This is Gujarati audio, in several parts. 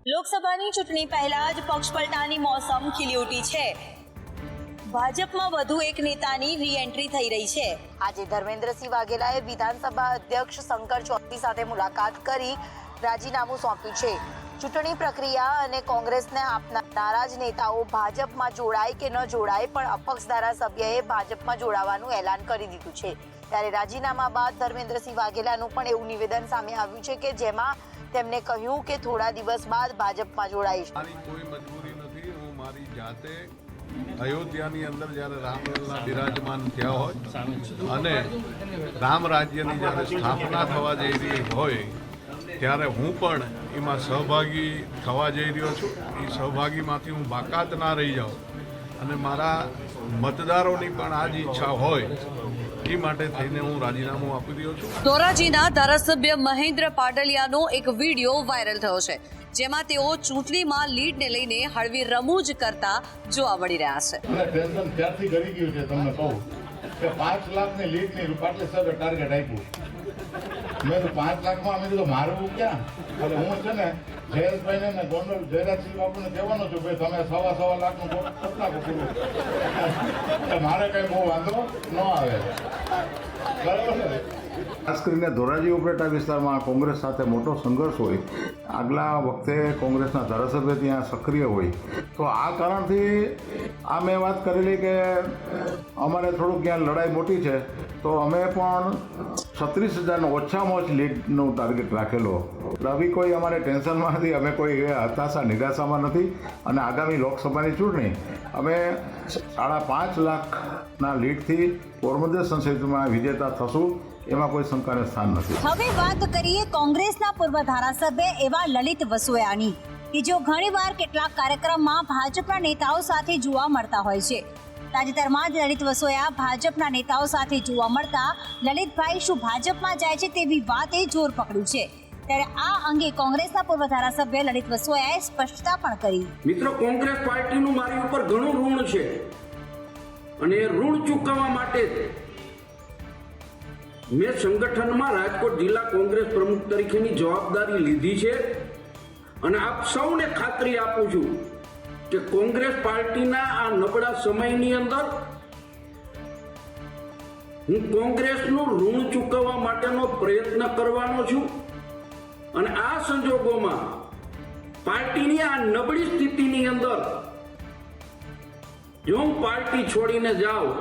લોકસભાની ચૂંટણી પહેલા જ પક્ષપલટાની મોસમ ખીલી ઉઠી છે। ભાજપમાં વધુ એક નેતાની રીએન્ટ્રી થઈ રહી છે। આજે ધર્મેન્દ્રસિંહ વાઘેલાએ વિધાનસભા અધ્યક્ષ શંકર ચૌધરી સાથે મુલાકાત કરી રાજીનામું સોંપ્યું છે। ચૂંટણી પ્રક્રિયા અને કોંગ્રેસને આપનાર નારાજ નેતાઓ ભાજપમાં જોડાય કે ન જોડાય, પણ અપક્ષ ધારાસભ્યએ ભાજપમાં જોડાવાનું એલાન કરી દીધું છે। ત્યારે રાજીનામા બાદ ધર્મેન્દ્રસિંહ વાઘેલાનું પણ એવું નિવેદન સામે આવ્યું છે કે જેમાં તેમણે કહ્યું કે થોડા દિવસ બાદ ભાજપમાં જોડાઈશ। મારી કોઈ મજબૂરી નથી। હું મારી જાતે અયોધ્યાની અંદર જ્યારે રામલલ્લા બિરાજમાન થયા હોય અને રામ રાજ્યની જ્યારે સ્થાપના થવા જઈ રહી હોય ત્યારે હું પણ એમાં સહભાગી થવા જઈ રહ્યો છું। એ સહભાગીમાંથી હું બાકાત ના રહી જાઉં અને મારા મતદારોની પણ આ જ ઈચ્છા હોય એ માટે થઈને હું રાજીનામું આપી રહ્યો છું। ધોરાજીના ધારાસભ્ય મહેન્દ્ર પાટલિયાનો એક વિડીયો વાયરલ થયો છે, જેમાં તેઓ ચૂંટણીમાં લીડને લઈને હળવી રમૂજ કરતા જોવા મળી રહ્યા છે। ટેન્શન ત્યારથી કરી ગયું છે, તમને કહું કે 5 લાખની લીડની પાટલે સાહેબે ટાર્ગેટ આપ્યું। મેં તો 5 લાખમાં અમે કીધું મારું ક્યાં, એટલે હું છે ને જયેશભાઈને ને ગોંડલ જયરાજસિંહ બાપુને કહેવાનો છું ભાઈ તમે 1.25 લાખનું કરી નાખો પૂરું, મારે કઈ બહુ વાંધો ન આવે, બરાબર ને। ખાસ કરીને ધોરાજી ઉપલેટા વિસ્તારમાં કોંગ્રેસ સાથે મોટો સંઘર્ષ હોય, આગલા વખતે કોંગ્રેસના ધારાસભ્ય ત્યાં સક્રિય હોય, તો આ કારણથી આ મેં વાત કરેલી કે અમારે થોડુંક ત્યાં લડાઈ મોટી છે, તો અમે પણ 36,000 ઓછામાં ઓછી લીડનું ટાર્ગેટ રાખેલો। આવી કોઈ અમારે ટેન્શનમાં નથી, અમે કોઈ હતાશા નિરાશામાં નથી અને આગામી લોકસભાની ચૂંટણી અમે 5.5 લાખના લીડથી પોરબંદર સંસદમાં વિજેતા થશું, એમાં કોઈ શંકાને સ્થાન નથી। હવે વાત કરીએ કોંગ્રેસના પૂર્વ ધારાસભ્ય એવા લલિત વસોયાની, કે જેઓ ઘણીવાર કેટલાક કાર્યક્રમમાં ભાજપના નેતાઓ સાથે જોવા મળતા હોય છે। તાજેતરમાં જ લલિત વસોયા ભાજપના નેતાઓ સાથે જોવા મળતા લલિતભાઈ શું ભાજપમાં જાય છે તેવી વાતે જોર પકડ્યું છે। ત્યારે આ અંગે કોંગ્રેસના પૂર્વ ધારાસભ્ય લલિત વસોયાએ સ્પષ્ટતા પણ કરી। મિત્રો, કોંગ્રેસ પાર્ટીનું મારી ઉપર ઘણું ઋણ છે અને એ ઋણ ચૂકવવા માટે મેં સંગઠનમાં રાજકોટ જિલ્લા કોંગ્રેસ પ્રમુખ તરીકેની જવાબદારી લીધી છે અને આપ સૌને ખાતરી આપું છું કે કોંગ્રેસ પાર્ટીના આ નબળા સમયની અંદર હું કોંગ્રેસનું ઋણ ચૂકવવા માટેનો પ્રયત્ન કરવાનો છું અને આ સંજોગોમાં પાર્ટીની આ નબળી સ્થિતિની અંદર જો હું પાર્ટી છોડીને જાઉં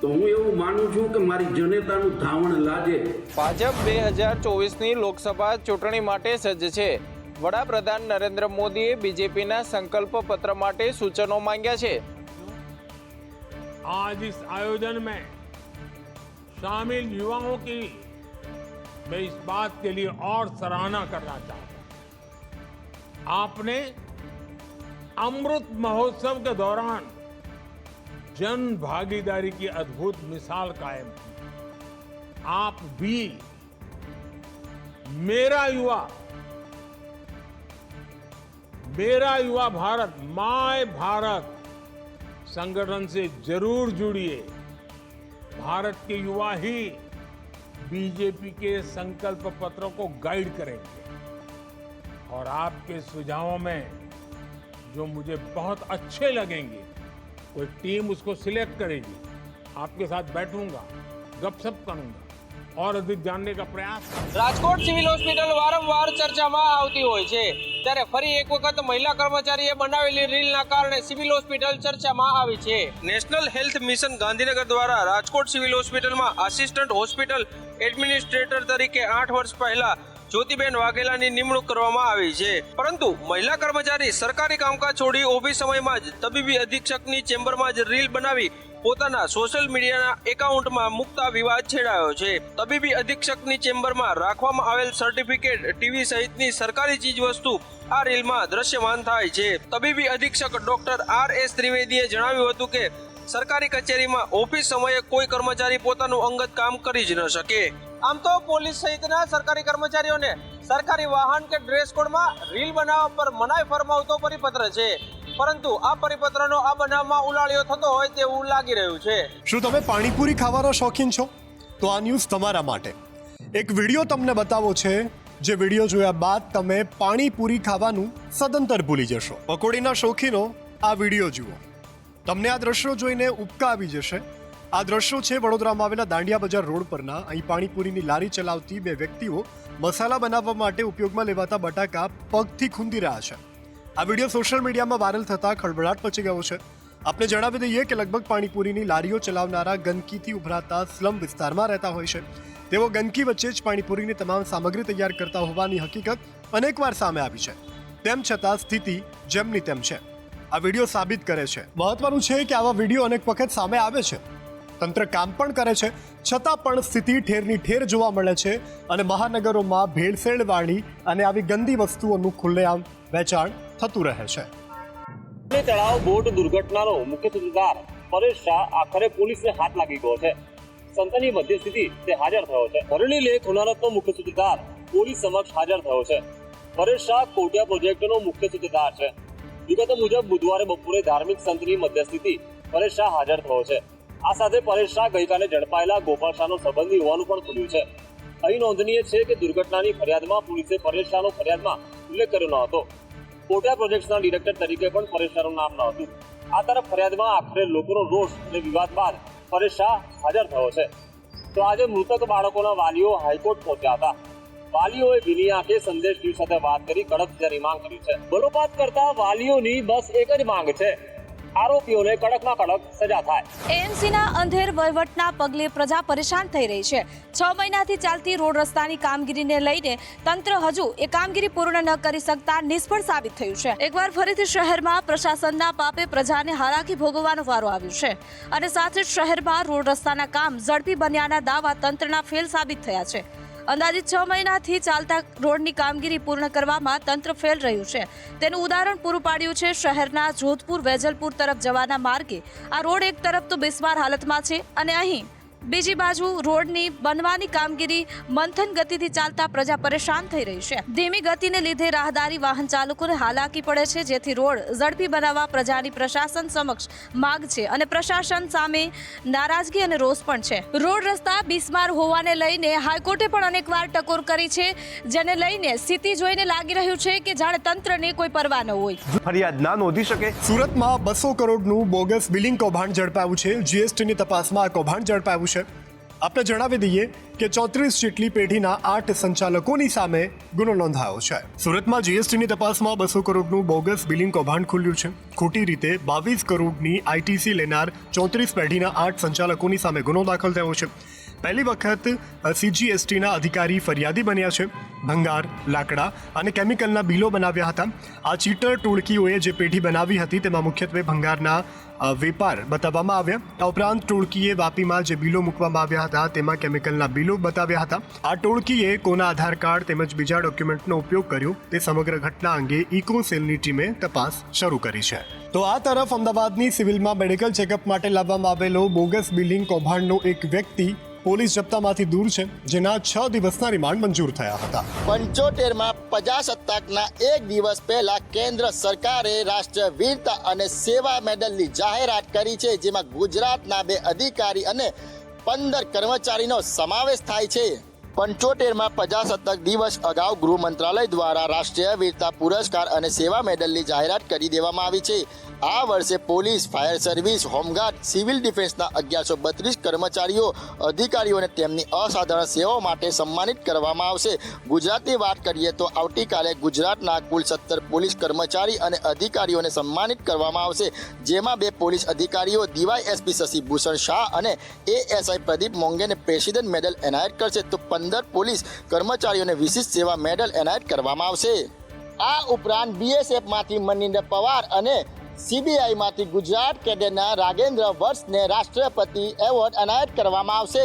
તો હું એવું માનું છું કે મારી જનતાનું ધાવણ લાગે। ભાજપ 2024ની લોકસભા ચૂંટણી માટે સજ્જ છે। વડાપ્રધાન નરેન્દ્ર મોદીએ બીजेपीના संकल्प पत्र માટે સૂચનો માંગ્યા છે। आज इस आयोजन में शामिल युवाओं की मैं इस बात के लिए और सराहना करना चाहता हूं। आपने अमृत महोत्सव के दौरान जन भागीदारी की अद्भुत मिसाल कायम की। आप भी मेरा युवा भारत माय भारत संगठन से जरूर जुड़िए। भारत के युवा ही बीजेपी के संकल्प पत्रों को गाइड करेंगे और आपके सुझावों में जो मुझे बहुत अच्छे लगेंगे कोई टीम उसको सिलेक्ट करेगी, आपके साथ बैठूंगा, गपशप करूंगा और अधिक जानने का प्रयास। રાજકોટ સિવિલ હોસ્પિટલ વારંવાર ચર્ચામાં આવતી હોય છે, ત્યારે ફરી એક વખત મહિલા કર્મચારીએ બનાવેલી રીલના કારણે સિવિલ હોસ્પિટલ ચર્ચામાં આવી છે। નેશનલ હેલ્થ મિશન ગાંધીનગર દ્વારા રાજકોટ સિવિલ હોસ્પિટલમાં આસિસ્ટન્ટ હોસ્પિટલ એડમિનિસ્ટ્રેટર તરીકે 8 વર્ષ પહેલા જ્યોતિબેન વાઘેલાની નિમણૂક કરવામાં આવી છે, પરંતુ મહિલા કર્મચારી સરકારી કામકાજ છોડી ઓફિસ સમયમાં જ તબીબી અધિક્ષકની ચેમ્બરમાં જ રીલ બનાવી પોતાના સોશિયલ મીડિયાના એકાઉન્ટમાં મૂકતા વિવાદ છેડાયો છે। તબીબી અધિક્ષકની ચેમ્બરમાં રાખવામાં આવેલ સર્ટિફિકેટ, ટીવી સહિતની સરકારી ચીજવસ્તુ આ રીલમાં દ્રશ્યમાન થાય છે। તબીબી અધિક્ષક ડોક્ટર RS ત્રિવેદીએ જણાવ્યું હતું કે સરકારી કચેરીમાં ઓફિસ સમયે કોઈ કર્મચારી પોતાનું અંગત કામ કરી જ ન શકે। આમ તો પોલીસ સહિતના સરકારી કર્મચારીઓને સરકારી વાહન કે ડ્રેસ કોડમાં રીલ બનાવવા પર મનાઈ ફરમાવતો પરિપત્ર છે, પરંતુ આ પરિપત્રનો આ બનાવમાં ઉલાળ્યો થતો હોય તેવું લાગી રહ્યું છે। શું તમે પાણીપુરી ખાવાનો શોખીન છો? તો આ ન્યૂઝ તમારા માટે। એક વિડીયો તમને બતાવો છે જે વિડીયો જોયા બાદ તમે પાણીપુરી ખાવાનું સદંતર ભૂલી જશો. પકોડીના શોખીનો આ વિડીયો જુઓ, તમને આ દ્રશ્યો જોઈને ઉબકા આવી જશે. આ દ્રશ્યો છે વડોદરામાં આવેલા દાંડિયા બજાર રોડ પરના. અહીં પાણીપુરીની લારી ચલાવતી બે વ્યક્તિઓ મસાલા બનાવવા માટે ઉપયોગમાં લેવાતા બટાકા પગથી ખૂંદી રહ્યા છે. આ વિડીયો સોશિયલ મીડિયામાં વાયરલ થતા ખળભળાટ મચી ગયો છે. આપને જણાવી દઈએ કે લગભગ પાણીપુરીની લારીઓ ચલાવનારા ગંદકીથી ઉભરાતા સ્લમ વિસ્તારમાં રહેતા હોય છે. તેઓ ગંદકી વચ્ચે જ પાણીપુરીની તમામ સામગ્રી તૈયાર કરતા હોવાની હકીકત અનેકવાર સામે આવી છે. તેમ છતાં સ્થિતિ જેમની તેમ છે. આ વિડીયો સાબિત કરે છે. મહત્વનું છે કે આવા વિડીયો અનેક વખત સામે આવે છે. તંત્ર કામ પણ કરે છે, છતાં પણ સ્થિતિ ઠેરની ઠેર જોવા મળે છે અને મહાનગરોમાં ભેળસેળવાળી અને આવી ગંદી વસ્તુઓનું ખુલ્લેઆમ વેચાણ થતું રહે છે. તળાવ બોટ દુર્ઘટનાનો મુખ્ય સૂત્રધાર પરેશ શાહ આખરે પોલીસને હાથ લાગી ગયો છે. સંતની મધ્યસ્થી તે હાજર થયો છે. ભરણી લેક હોનારતનો મુખ્ય સૂત્રધાર પોલીસ સમક્ષ હાજર થયો છે. પરેશ શાહ કોટિયા પ્રોજેક્ટનો મુખ્ય સૂત્રધાર છે. વિગતો મુજબ બુધવારે બપોરે ધાર્મિક સંતની મધ્યસ્થીથી પરેશ શાહ હાજર થયો છે. આ સાથે પરેશ શાહ ગઈકાલે ઝડપાયેલા ગોપાલ શાહનો સંબંધી હોવાનું પણ ખુલ્યું છે. અહીં નોંધનીય છે કે દુર્ઘટનાની ફરિયાદમાં પોલીસે પરેશ શાહનો ફરિયાદમાં ઉલ્લેખ કર્યો ન હતો. કોટિયા પ્રોજેક્ટ્સના ડિરેક્ટર તરીકે પણ પરેશ શાહનું નામ ન હતું. આ તરફ ફરિયાદમાં આખરે લોકોનો રોષ અને વિવાદ બાદ પરેશ શાહ હાજર થયો છે. તો આજે મૃતક બાળકોના વાલીઓ હાઈકોર્ટ પહોંચ્યા હતા. વાલીઓએ ભીની આંખે સંદેશ ટીવી સાથે વાત કરી કડક સજાની માંગ કરી છે. બલોપાત કરતા વાલીઓની બસ એક જ માંગ છે, આરોપીઓને કડકમાં કડક સજા થાય. એએમસીના અંધેર વહીવટના પગલે પ્રજા પરેશાન થઈ રહી છે. 6 મહિનાથી ચાલતી રોડ રસ્તાની કામગીરીને લઈને તંત્ર હજુ એ કામગીરી પૂર્ણ ન કરી શકતા નિષ્ફળ સાબિત થયું છે. એકવાર ફરીથી શહેરમાં પ્રશાસનના પાપે પ્રજાને હાલાકી ભોગવવાનો વારો આવ્યો છે અને સાથે જ શહેરમાં રોડ રસ્તાના કામ ઝડપી બન્યાના દાવા તંત્રના ફેલ સાબિત થયા છે. અંદાજિત 6 મહિનાથી ચાલતા રોડની કામગીરી પૂર્ણ કરવામાં તંત્ર ફેલ રહ્યું છે. તેનું ઉદાહરણ પૂરું પાડ્યું છે શહેરના જોધપુર વેજલપુર તરફ જવાના માર્ગે. આ રોડ એક તરફ તો બિસ્માર હાલતમાં છે અને અહીં બીજી બાજુ રોડની બનવાની કામગીરી મંથન ગતિથી ચાલતા પ્રજા પરેશાન થઈ રહી છે. ધીમી ગતિને લીધે રાહદારી વાહન ચાલકોને હાલાકી પડે છે, જેથી રોડ ઝડપી બનાવવા પ્રજાની પ્રશાસન સમક્ષ માંગ છે અને પ્રશાસન સામે નારાજગી અને રોષ પણ છે. રોડ રસ્તા બિસ્માર હોવાને લઈને હાઈકોર્ટે પણ અનેકવાર ટકોર કરી છે, જેને લઈને સ્થિતિ જોઈને લાગી રહ્યું છે કે જાણે તંત્રને કોઈ પરવા ન હોય. ફરિયાદ ના નોંધી શકે. સુરતમાં 200 કરોડનું બોગસ બિલિંગ કૌભાંડ ઝડપાયું છે. જીએસટીની તપાસમાં આ કૌભાંડ ઝડપાયું છે. આપણે જણાવી દઈએ કે 34 જેટલી પેઢીના 8 સંચાલકોની સામે ગુનો નોંધાયો છે. સુરતમાં જીએસટીની તપાસમાં 200 કરોડનું બોગસ બિલિંગ કૌભાંડ ખુલ્યું છે. ખોટી રીતે 22 કરોડની આઈટીસી લેનાર 34 પેઢીના 8 સંચાલકોની સામે ગુનો દાખલ થયો છે. પહેલી વખત સીજીએસટીના અધિકારી ફરિયાદી બન્યા છે. ભંગાર, લાકડા અને કેમિકલના બિલો બનાવ્યા હતા. આ ચીટર ટોળકીઓએ જે પેઢી બનાવી હતી તેમાં મુખ્યત્વે ભંગારના વેપાર બતાવવામાં આવ્યા. આ ઉપરાંત ટોળકીએ વાપીમાં જે બિલો મૂકવામાં આવ્યા હતા તેમાં કેમિકલના બિલો બતાવ્યા હતા. આ ટોળકીએ કોના આધાર કાર્ડ તેમજ બીજા ડોક્યુમેન્ટનો ઉપયોગ કર્યો તે સમગ્ર ઘટના અંગે ઇકો સેલની ટીમે તપાસ શરૂ કરી છે. તો આ તરફ અમદાવાદની સિવિલમાં મેડિકલ ચેકઅપ માટે લાવવામાં આવેલો બોગસ બિલિંગ કૌભાંડનો એક વ્યક્તિ પોલીસ જપ્તામાંથી દૂર છે, જેના 6 દિવસના રિમાન્ડ મંજૂર થયા હતા. 75માં પ્રજાસત્તાકના એક દિવસ પહેલા કેન્દ્ર સરકારે રાષ્ટ્રીય વીરતા અને સેવા મેડલની જાહેરાત કરી છે, જેમાં ગુજરાતના 2 અધિકારી અને 15 કર્મચારીનો સમાવેશ થાય છે. 75માં પ્રજાસત્તાક દિવસ અગાઉ ગૃહ મંત્રાલય દ્વારા રાષ્ટ્રીય વીરતા પુરસ્કાર અને સેવા મેડલની જાહેરાત કરી દેવામાં આવી છે. આ વર્ષે police, fire service, home guard, civil ડિફેન્સના 1132 કર્મચારીઓ, અધિકારીઓને તેમની અસાધારણ સેવાઓ માટે સન્માનિત કરવામાં આવશે. ગુજરાતની વાત કરીએ તો આવતીકાલે ગુજરાતના કુલ 17 પોલીસ કર્મચારી અને અધિકારીઓને સન્માનિત કરવામાં આવશે, જેમાં 2 પોલીસ અધિકારીઓ ડીવાયએસપી શશિભૂષણ શાહ અને એએસઆઈ પ્રદીપ મોંગેને પ્રેસિડેન્ટ મેડલ એનાયત કરશે, તો 15 પોલીસ કર્મચારીઓને વિશિષ્ટ સેવા મેડલ એનાયત કરવામાં આવશે. આ ઉપરાંત બીએસએફમાંથી મનિન્દર પવાર અને સીબીઆઈમાંથી ગુજરાત કેડરના રાગેન્દ્ર વર્ષને રાષ્ટ્રપતિ એવોર્ડ એનાયત કરવામાં આવશે.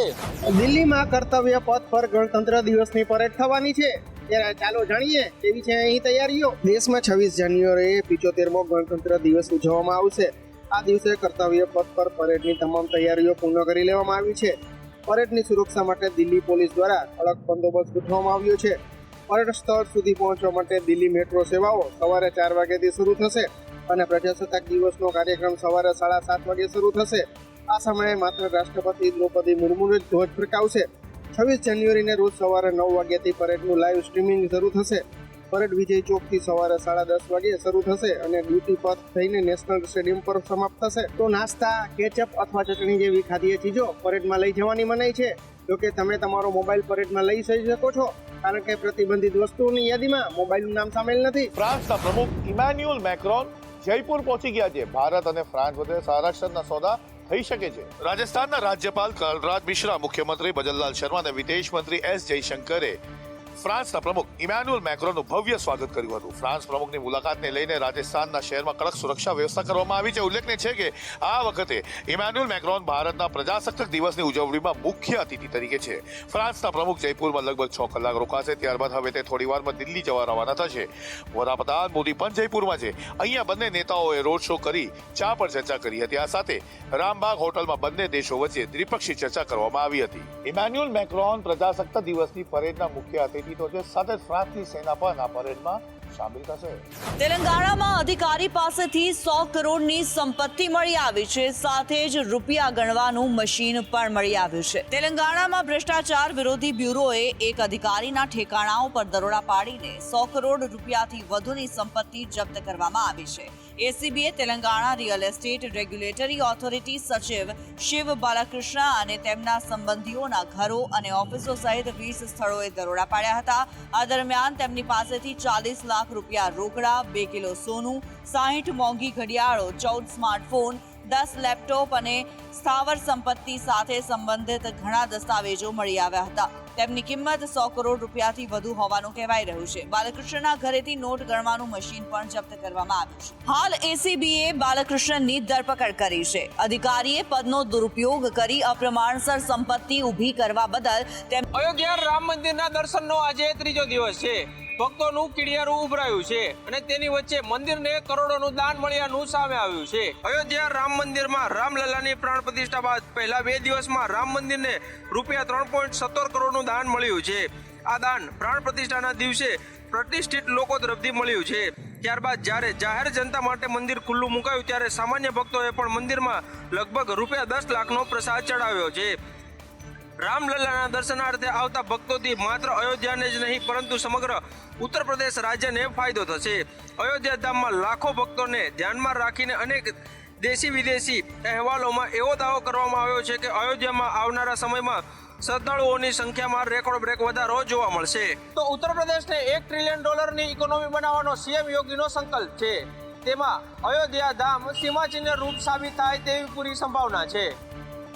દિલ્હીમાં કર્તવ્ય પથ પર ગણતંત્ર દિવસની પરેડ થવાની છે, ત્યારે ચાલો જાણીએ કેવી છે અહીં તૈયારીઓ. દેશમાં 26 જાન્યુઆરીએ 75મો ગણતંત્ર દિવસ ઉજવવામાં આવશે. આ દિવસે કર્તવ્ય પથ પર પરેડની તમામ તૈયારીઓ પૂર્ણ કરી લેવામાં આવી છે. પરેડની સુરક્ષા માટે દિલ્હી પોલીસ દ્વારા કડક બંદોબસ્ત ગોઠવવામાં આવ્યો છે. પરેડ સ્થળ સુધી પહોંચવા માટે દિલ્હી મેટ્રો સેવાઓ સવારે 4 વાગ્યાથી શરૂ થશે અને પ્રજાસત્તાક દિવસનો કાર્યક્રમ સવારે 7:30 વાગે શરૂ થશે. આ સમયે માત્ર રાષ્ટ્રપતિ દ્રૌપદી મુર્મુ જ ધ્વજ ફરકાવશે. 26 જાન્યુઆરીને રોજ સવારે 9 વાગ્યાથી પરેડનું લાઈવ સ્ટ્રીમિંગ શરૂ થશે. પરેડ વિજય ચોકથી સવારે 10:30 વાગે શરૂ થશે અને ડ્યુટી પથ થઈને નેશનલ સ્ટેડિયમ પર સમાપ્ત થશે. તો નાસ્તા, કેચઅપ અથવા ચટણી જેવી ખાદ્ય ચીજો પરેડમાં લઈ જવાની મનાઈ છે. જોકે તમે તમારો મોબાઈલ પરેડમાં લઈ જઈ શકો છો, કારણ કે પ્રતિબંધિત વસ્તુઓની યાદીમાં મોબાઈલનું નામ સામેલ નથી. ફ્રાન્સના પ્રમુખ ઇમાન્યુઅલ મેક્રોન જયપુર પહોંચી ગયા છે. ભારત અને ફ્રાન્સ વચ્ચે સંરક્ષણના સોદા થઈ શકે છે. રાજસ્થાનના રાજ્યપાલ કલરાજ મિશ્રા, મુખ્યમંત્રી ભજનલાલ શર્મા અને વિદેશ મંત્રી એસ જયશંકરે ફ્રાન્સના પ્રમુખ ઇમાન્યુઅલ મેક્રોનનું ભવ્ય સ્વાગત કર્યું હતું. ફ્રાન્સ પ્રમુખની મુલાકાતને લઈને રાજસ્થાનના શહેરમાં કડક સુરક્ષા વ્યવસ્થા કરવામાં આવી છે. ઉલ્લેખનીય છે કે આ વખતે ઇમાન્યુઅલ મેક્રોન ભારતના પ્રજાસત્તાક દિવસની ઉજવણીમાં મુખ્ય અતિથિ તરીકે છે. ફ્રાન્સના પ્રમુખ જયપુરમાં લગભગ 6 કલાક રોકાશે. ત્યારબાદ હવે તે થોડીવારમાં દિલ્હી જવા રવાના થશે. વડાપ્રધાન મોદી પણ જયપુરમાં છે. અહીંયા બંને નેતાઓએ રોડ શો કરી ચા પર ચર્ચા કરી હતી. આ સાથે રામબાગ હોટલમાં બંને દેશો વચ્ચે દ્વિપક્ષી ચર્ચા કરવામાં આવી હતી. ઇમાન્યુઅલ મેક્રોન પ્રજાસત્તાક દિવસની પરેડના મુખ્ય અતિથિ સાથે ફ્રાન્સની સેના પણ આ પરેડમાં શામિલ થશે. તેલંગાણામાં અધિકારી પાસેથી 100 કરોડની સંપત્તિ મળી આવી છે. સાથે જ રૂપિયા ગણવાનું મશીન પણ મળી આવ્યું છે. તેલંગાણામાં ભ્રષ્ટાચાર વિરોધી બ્યુરોએ એક અધિકારીના ઠેકાણાઓ પર દરોડા પાડીને 100 કરોડ રૂપિયાથી વધુની સંપત્તિ જપ્ત કરવામાં આવી છે. એસીબીએ Telangana real estate regulatory authority સચિવ શિવ બાલકૃષ્ણ અને તેમના સંબંધીઓના ઘરો અને ઓફિસો સહિત 20 સ્થળોએ દરોડા પાડ્યા હતા. આ દરમિયાન તેમની પાસેથી 40 લાખ રૂપિયા રોકડા, 2 કિલો સોનું, 60 મોંઘી ઘડિયાળો, 14 સ્માર્ટફોન, 10 લેપટોપ અને સ્થાવર સંપત્તિ સાથે સંબંધિત ઘણા દસ્તાવેજો મળી આવ્યા હતા. તેમની કિંમત 100 કરોડ રૂપિયાથી વધુ હોવાનું કહેવાઈ રહ્યું છે. બાલકૃષ્ણના ઘરેથી નોટ ગણવાનું મશીન પણ જપ્ત કરવામાં આવ્યું છે. હાલ એસીબીએ બાલકૃષ્ણની ધરપકડ કરી છે. અધિકારીએ પદનો દુરુપયોગ કરી અપ્રમાણસર સંપત્તિ ઊભી કરવા બદલ અયોધ્યા રામ મંદિરના દર્શનનો આજે ત્રીજો દિવસ છે. ભક્તોનું કીડિયારું ઉભરાયું છે અને તેની વચ્ચે મંદિરને કરોડોનું દાન મળ્યાનું સામે આવ્યું છે. અયોધ્યા રામ મંદિરમાં રામલલ્લાની પ્રાણ પ્રતિષ્ઠા બાદ પહેલા 2 દિવસમાં રામ મંદિરને રૂપિયા 3.17 કરોડનું દાન મળ્યું છે. આ દાન પ્રાણ પ્રતિષ્ઠાના દિવસે પ્રતિષ્ઠિત લોકો તરફથી મળ્યું છે. ત્યારબાદ જ્યારે જાહેર જનતા માટે મંદિર ખુલ્લું મુકાયું ત્યારે સામાન્ય ભક્તોએ પણ મંદિરમાં લગભગ રૂપિયા 10 લાખનો પ્રસાદ ચડાવ્યો છે. રામલલ્લાના દર્શનાર્થે આવતા ભક્તોથી માત્ર અયોધ્યાને જ નહીં પરંતુ સમગ્ર ઉત્તર પ્રદેશ રાજ્યને ફાયદો થશે. અયોધ્યા ધામમાં લાખો ભક્તોને ધ્યાનમાં રાખીને અનેક દેશી વિદેશી અહેવાલોમાં એવો દાવો કરવામાં આવ્યો છે કે અયોધ્યામાં આવનારા સમયમાં શ્રદ્ધાળુઓની સંખ્યામાં રેકોર્ડ બ્રેક વધારો જોવા મળશે. તો ઉત્તર પ્રદેશને $1 ટ્રિલિયન ઇકોનોમી બનાવવાનો સીએમ યોગીનો સંકલ્પ છે. તેમાં અયોધ્યા ધામ સીમાચિહ્ન રૂપ સાબિત થાય તેવી પૂરી સંભાવના છે.